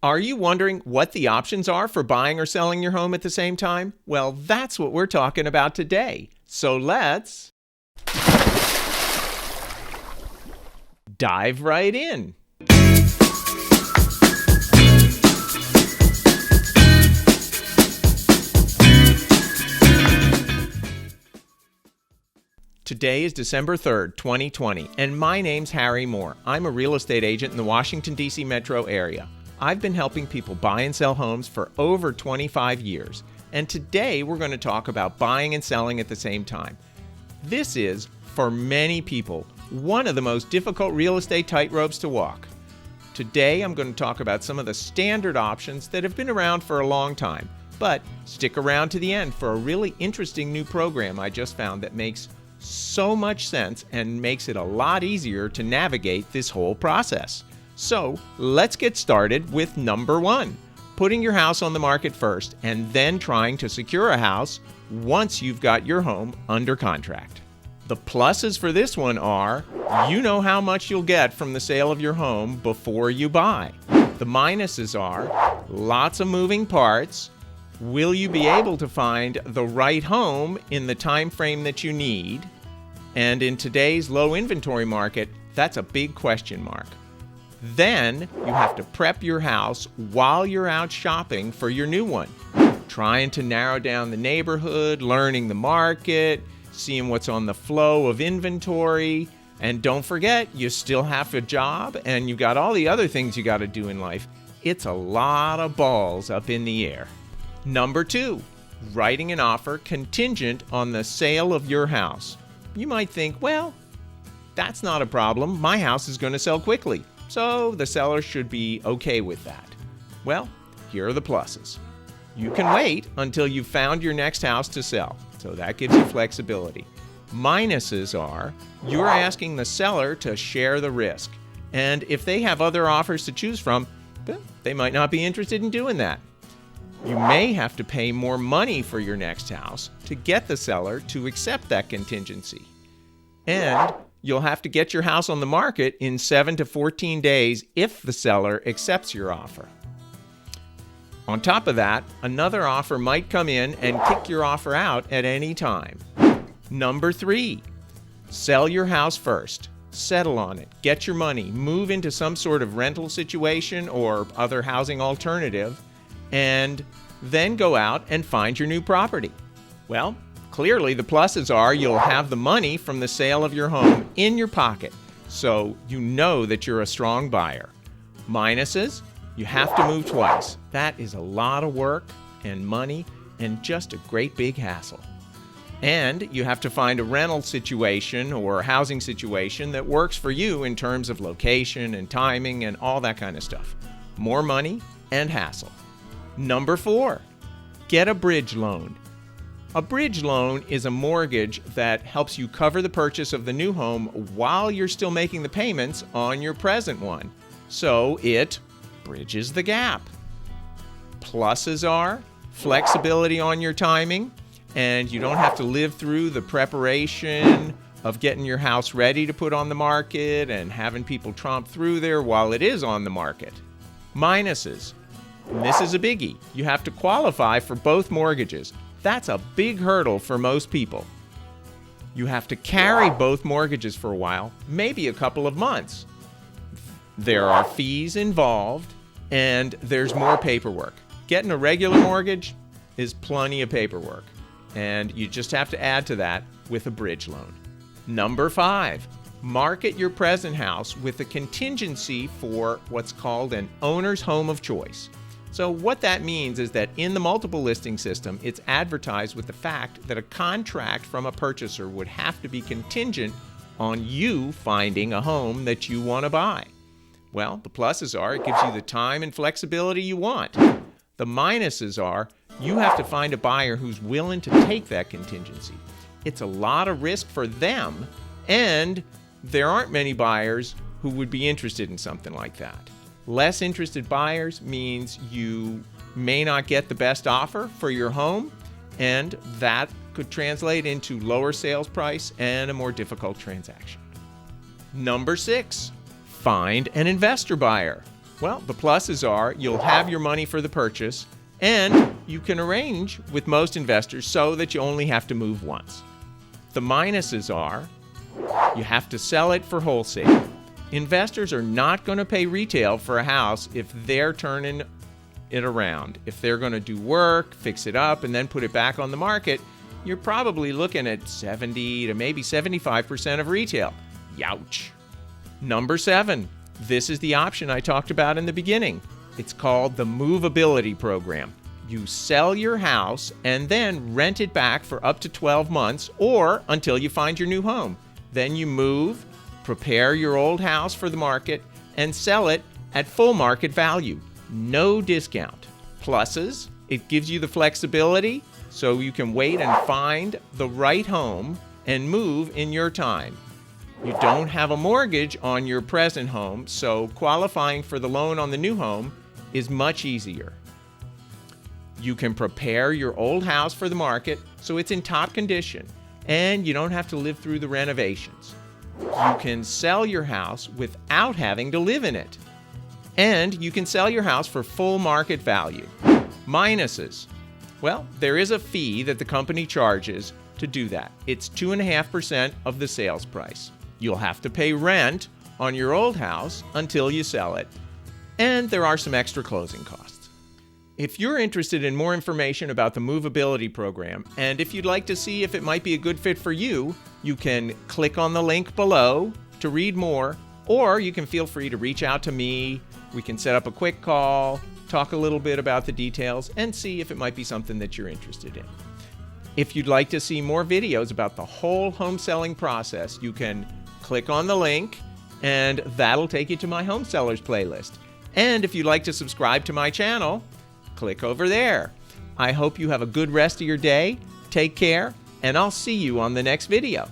Are you wondering what the options are for buying or selling your home at the same time? Well, that's what we're talking about today. So let's dive right in. Today is December 3rd, 2020, and my name's Harry Moore. I'm a real estate agent in the Washington, D.C. metro area. I've been helping people buy and sell homes for over 25 years, and today we're going to talk about buying and selling at the same time. This is, for many people, one of the most difficult real estate tightropes to walk. Today I'm going to talk about some of the standard options that have been around for a long time, but stick around to the end for a really interesting new program I just found that makes so much sense and makes it a lot easier to navigate this whole process. So let's get started with number 1, putting your house on the market first and then trying to secure a house once you've got your home under contract. The pluses for this one are, you know how much you'll get from the sale of your home before you buy. The minuses are, lots of moving parts. Will you be able to find the right home in the time frame that you need? And in today's low inventory market, that's a big question mark. Then you have to prep your house while you're out shopping for your new one, trying to narrow down the neighborhood, learning the market, seeing what's on the flow of inventory. And don't forget, you still have a job and you've got all the other things you got to do in life. It's a lot of balls up in the air. Number 2, writing an offer contingent on the sale of your house. You might think, well, that's not a problem. My house is going to sell quickly, so the seller should be okay with that. Well, here are the pluses. You can wait until you've found your next house to sell, so that gives you flexibility. Minuses are, you're asking the seller to share the risk, and if they have other offers to choose from, they might not be interested in doing that. You may have to pay more money for your next house to get the seller to accept that contingency. And you'll have to get your house on the market in 7 to 14 days if the seller accepts your offer. On top of that, another offer might come in and kick your offer out at any time. Number 3, sell your house first. Settle on it, get your money, move into some sort of rental situation or other housing alternative, and then go out and find your new property. Well, clearly the pluses are you'll have the money from the sale of your home in your pocket, so you know that you're a strong buyer. Minuses, you have to move twice. That is a lot of work and money and just a great big hassle. And you have to find a rental situation or a housing situation that works for you in terms of location and timing and all that kind of stuff. More money and hassle. Number 4, get a bridge loan. A bridge loan is a mortgage that helps you cover the purchase of the new home while you're still making the payments on your present one. So it bridges the gap. Pluses are flexibility on your timing, and you don't have to live through the preparation of getting your house ready to put on the market and having people tromp through there while it is on the market. Minuses. And this is a biggie. You have to qualify for both mortgages. That's a big hurdle for most people. You have to carry both mortgages for a while, maybe a couple of months. There are fees involved, and there's more paperwork. Getting a regular mortgage is plenty of paperwork, and you just have to add to that with a bridge loan. Number 5, market your present house with a contingency for what's called an owner's home of choice. So what that means is that in the multiple listing system, it's advertised with the fact that a contract from a purchaser would have to be contingent on you finding a home that you want to buy. Well, the pluses are it gives you the time and flexibility you want. The minuses are you have to find a buyer who's willing to take that contingency. It's a lot of risk for them, and there aren't many buyers who would be interested in something like that. Less interested buyers means you may not get the best offer for your home, and that could translate into lower sales price and a more difficult transaction. Number 6, find an investor buyer. Well, the pluses are you'll have your money for the purchase, and you can arrange with most investors so that you only have to move once. The minuses are you have to sell it for wholesale. Investors are not going to pay retail for a house if they're turning it around. If they're going to do work, fix it up, and then put it back on the market, you're probably looking at 70 to maybe 75% of retail. Youch. Number 7. This is the option I talked about in the beginning. It's called the movability program. You sell your house and then rent it back for up to 12 months or until you find your new home. Then you move, prepare your old house for the market, and sell it at full market value. No discount. Pluses, it gives you the flexibility so you can wait and find the right home and move in your time. You don't have a mortgage on your present home, so qualifying for the loan on the new home is much easier. You can prepare your old house for the market so it's in top condition, and you don't have to live through the renovations. You can sell your house without having to live in it. And you can sell your house for full market value. Minuses. Well, there is a fee that the company charges to do that. It's 2.5% of the sales price. You'll have to pay rent on your old house until you sell it. And there are some extra closing costs. If you're interested in more information about the movability program, and if you'd like to see if it might be a good fit for you, you can click on the link below to read more, or you can feel free to reach out to me. We can set up a quick call, talk a little bit about the details, and see if it might be something that you're interested in. If you'd like to see more videos about the whole home selling process, you can click on the link, and that'll take you to my home sellers playlist. And if you'd like to subscribe to my channel, click over there. I hope you have a good rest of your day. Take care, and I'll see you on the next video.